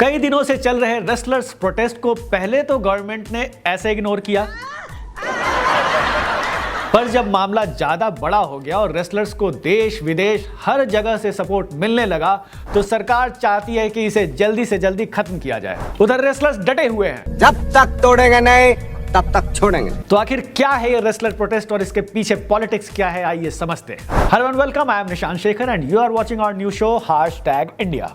कई दिनों से चल रहे रेसलर्स प्रोटेस्ट को पहले तो गवर्नमेंट ने ऐसे इग्नोर किया, पर जब मामला ज्यादा बड़ा हो गया और रेसलर्स को देश विदेश हर जगह से सपोर्ट मिलने लगा तो सरकार चाहती है कि इसे जल्दी से जल्दी खत्म किया जाए। उधर रेसलर्स डटे हुए हैं, जब तक तोड़ेंगे नहीं तब तक छोड़ेंगे। तो आखिर क्या है ये रेसलर प्रोटेस्ट और इसके पीछे पॉलिटिक्स क्या है, आइए समझते हैं। Hello and welcome, I am Nishan Shekhar and you are watching our new show #India।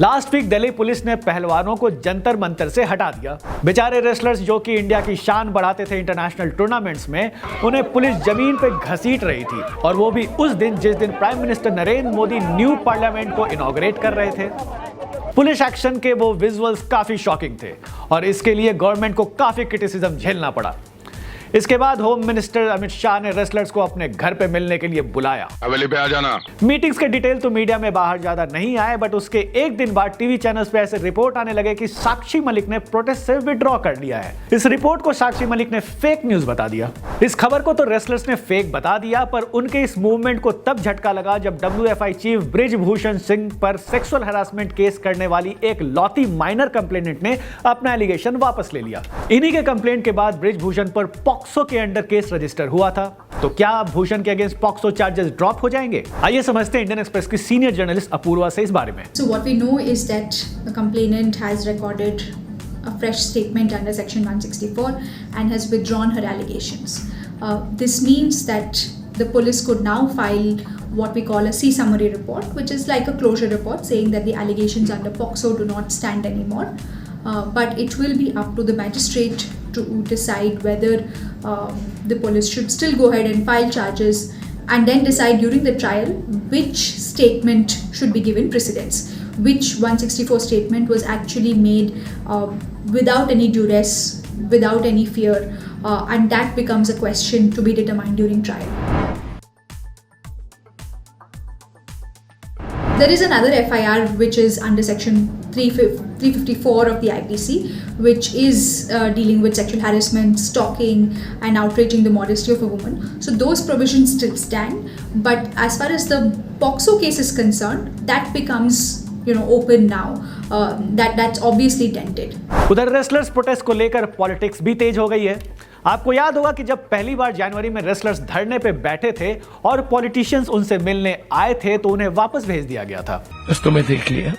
Last week Delhi police ने पहलवानों को जंतर मंतर से हटा दिया। बेचारे रेसलर्स जो कि इंडिया की शान बढ़ाते थे इंटरनेशनल टूर्नामेंट्स में, उन्हें पुलिस जमीन पे घसीट रही थी, और वो भी उस दिन जिस दिन prime minister Narendra Modi new parliament को इनॉग्रेट कर रहे थे। पुलिस एक्शन के वो विजुअल्स काफी शॉकिंग थे और इसके लिए गवर्नमेंट को काफी क्रिटिसिज्म झेलना पड़ा। इसके बाद होम मिनिस्टर अमित शाह ने रेसलर्स को अपने घर पे मिलने के लिए बुलाया। हवेली पे आ जाना। मीटिंग्स के डिटेल तो मीडिया में बाहर ज्यादा नहीं आए, बट उसके एक दिन बाद टीवी चैनल्स पे ऐसे रिपोर्ट आने लगे कि साक्षी मलिक ने प्रोटेस्ट से विड्रॉ कर लिया है। इस रिपोर्ट को साक्षी मलिक ने फेक न्यूज बता दिया। इस खबर को तो रेसलर्स ने फेक बता दिया, पर उनके इस मूवमेंट को तब झटका लगा जब WFI चीफ ब्रिजभूषण सिंह पर सेक्सुअल हैरासमेंट केस करने वाली एक लौती माइनर कंप्लेनेंट ने अपना एलिगेशन वापस ले लिया। इन्हीं के कंप्लेंट के बाद ब्रिजभूषण पर पॉक्सो के अंडर केस रजिस्टर हुआ था। तो क्या भूषण के अगेंस्ट पॉक्सो चार्जेस ड्रॉप हो जाएंगे? आइए समझते हैं इंडियन एक्सप्रेस की सीनियर जर्नलिस्ट अपूर्वा से इस बारे में। So what we know is that the complainant has recorded a fresh statement under section 164 and has withdrawn her allegations. This means that the police could now file what we call a C summary report, which is like a closure report saying that the allegations under POCSO do not stand anymore. But it will be up to the magistrate to decide whether the police should still go ahead and file charges and then decide during the trial which statement should be given precedence, which 164 statement was actually made without any duress, without any fear, and that becomes a question to be determined during trial. There is another FIR which is under section 354 of the IPC, which is dealing with sexual harassment, stalking and outraging the modesty of a woman. So those provisions still stand, but as far as the POCSO case is concerned, that becomes open now. That's obviously dented. उधर wrestlers protest को लेकर politics भी तेज हो गई है। आपको याद होगा कि जब पहली बार जनवरी में रेसलर्स धरने पे बैठे थे और पॉलिटिशियंस उनसे मिलने आए थे तो उन्हें वापस भेज दिया गया था। बस तुम्हें देख लिया,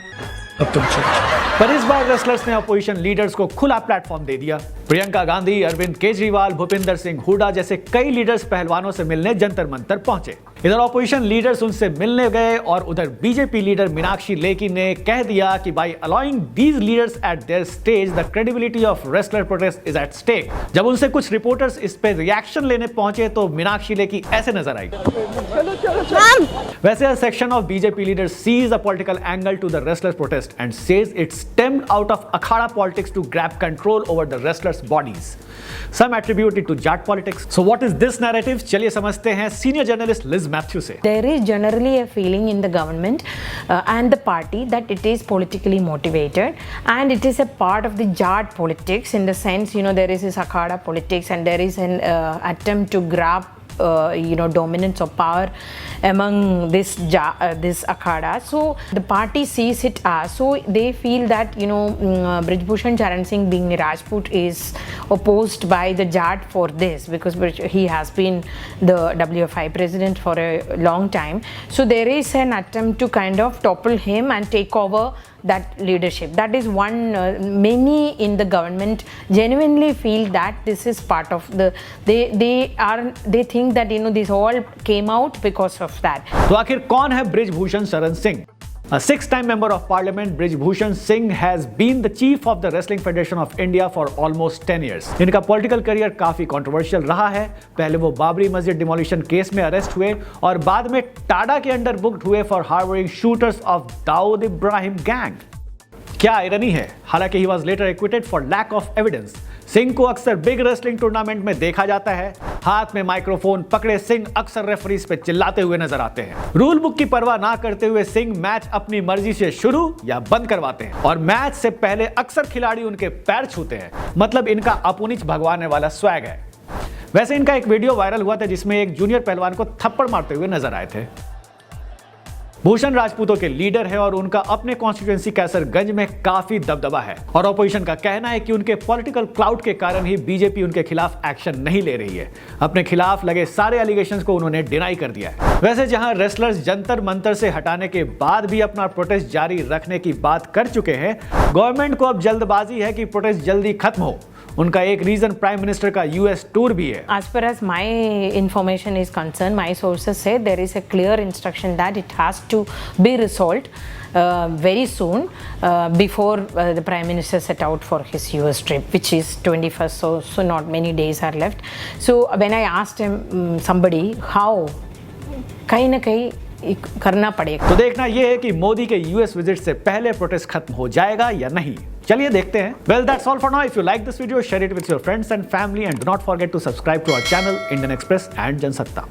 अब तुम चलो। पर इस बार रेसलर्स ने अपोजिशन लीडर्स को खुला प्लेटफॉर्म दे दिया। प्रियंका गांधी, अरविंद केजरीवाल, भूपिंदर सिंह हुड्डा जैसे कई लीडर्स पहलवानों से मिलने जंतर मंतर पहुंचे। इधर अपोजिशन लीडर्स उनसे मिलने गए और उधर बीजेपी लीडर मीनाक्षी लेखी ने कह दिया कि by allowing these leaders at their stage the credibility of wrestler protest is at stake. जब उनसे कुछ रिपोर्टर्स इस पे रिएक्शन लेने पहुंचे तो मीनाक्षी लेखी ऐसे नजर आई। वैसे section of BJP leader sees a political angle to the wrestler protest and says it stemmed out of akhara politics to grab control over the wrestlers bodies. Some attribute it to Jat politics. So what is this narrative? चलिए समझते हैं senior journalist Liz Mathew से। There is generally a feeling in the government and the party that it is politically motivated and it is a part of the Jat politics in the sense, there is this Akhada politics and there is an attempt to grab dominance of power among this Akhada. So the party sees it as, so they feel that Brijbhushan Charan Singh being a Rajput is opposed by the Jat for this because he has been the WFI president for a long time. So there is an attempt to kind of topple him and take over that leadership. That is one, many in the government genuinely feel that this is part of the, they think that this all came out because of that. तो आखिर कौन है Brijbhushan Sharan Singh? A six-time member of parliament, Brijbhushan Singh has been the chief of the Wrestling Federation of India for almost 10 years. इनका political career काफी controversial रहा है। पहले वो बाबरी मस्जिद डिमोलिशन केस में अरेस्ट हुए और बाद में टाडा के अंडर बुक्ड हुए for harbouring shooters of Dawood Ibrahim gang. क्या आयरनी है, हालांकि he was later acquitted for lack of evidence. Singh को अक्सर बिग रेसलिंग टूर्नामेंट में देखा जाता है। हाथ में माइक्रोफोन पकड़े सिंह अक्सर रेफरीज पे चिल्लाते हुए नजर आते हैं। रूल बुक की परवाह ना करते हुए सिंह मैच अपनी मर्जी से शुरू या बंद करवाते हैं और मैच से पहले अक्सर खिलाड़ी उनके पैर छूते हैं। मतलब इनका अपुनिच भगवाने वाला स्वैग है। वैसे इनका एक वीडियो वायरल हुआ था जिसमें एक जूनियर पहलवान को थप्पड़ मारते हुए नजर आए थे। भूषण राजपूतों के लीडर है और उनका अपने कॉन्स्टिट्यूएंसी कैसरगंज में काफी दबदबा है और ऑपोजिशन का कहना है कि उनके पॉलिटिकल क्लाउड के कारण ही बीजेपी उनके खिलाफ एक्शन नहीं ले रही है। अपने खिलाफ लगे सारे एलिगेशंस को उन्होंने डिनाई कर दिया है। वैसे जहां रेसलर्स जंतर मंतर से हटाने के बाद भी अपना प्रोटेस्ट जारी रखने की बात कर चुके हैं, गवर्नमेंट को अब जल्दबाजी है कि प्रोटेस्ट जल्दी खत्म हो। उनका एक रीजन प्राइम मिनिस्टर का यूएस टूर भी है। As far as my information is concerned, my sources say there is a clear instruction that it has to be resolved very soon before the Prime Minister set out for his US trip, which is 21st, so not many days are left. So when I asked him, somebody, how, कहीं ना कहीं करना पड़ेगा। तो देखना यह है कि मोदी के यूएस विजिट से पहले प्रोटेस्ट खत्म हो जाएगा या नहीं। चलिए देखते हैं। Well that's all for now. If you like this video, share it with your friends and family and do not forget to subscribe to our channel Indian Express and Jansatta.